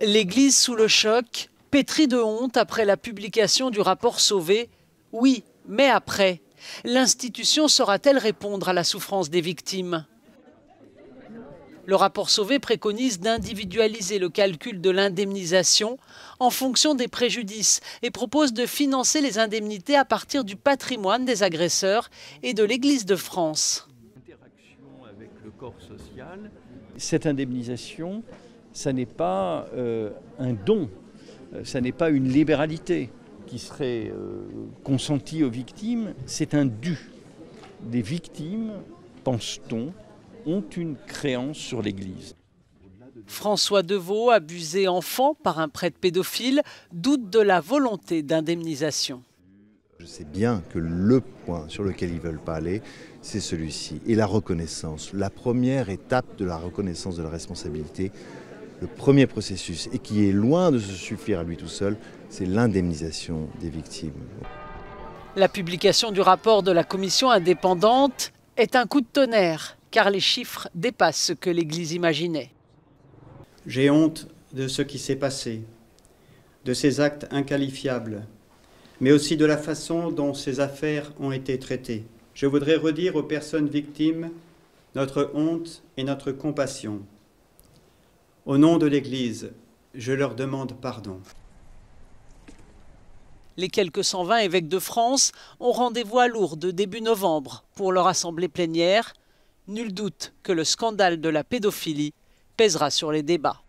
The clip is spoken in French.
L'Église sous le choc, pétrie de honte après la publication du rapport Sauvé. Oui, mais après, l'institution saura-t-elle répondre à la souffrance des victimes? Le rapport Sauvé préconise d'individualiser le calcul de l'indemnisation en fonction des préjudices et propose de financer les indemnités à partir du patrimoine des agresseurs et de l'Église de France. Cette indemnisation, ça n'est pas un don, ça n'est pas une libéralité qui serait consentie aux victimes, c'est un dû. Les victimes, pense-t-on, ont une créance sur l'Église. François Deveau, abusé enfant par un prêtre pédophile, doute de la volonté d'indemnisation. Je sais bien que le point sur lequel ils ne veulent pas aller, c'est celui-ci. Et la reconnaissance, la première étape de la reconnaissance de la responsabilité, le premier processus, et qui est loin de se suffire à lui tout seul, c'est l'indemnisation des victimes. La publication du rapport de la commission indépendante est un coup de tonnerre, car les chiffres dépassent ce que l'Église imaginait. J'ai honte de ce qui s'est passé, de ces actes inqualifiables, mais aussi de la façon dont ces affaires ont été traitées. Je voudrais redire aux personnes victimes notre honte et notre compassion. Au nom de l'Église, je leur demande pardon. Les quelques 120 évêques de France ont rendez-vous à Lourdes début novembre pour leur assemblée plénière. Nul doute que le scandale de la pédophilie pèsera sur les débats.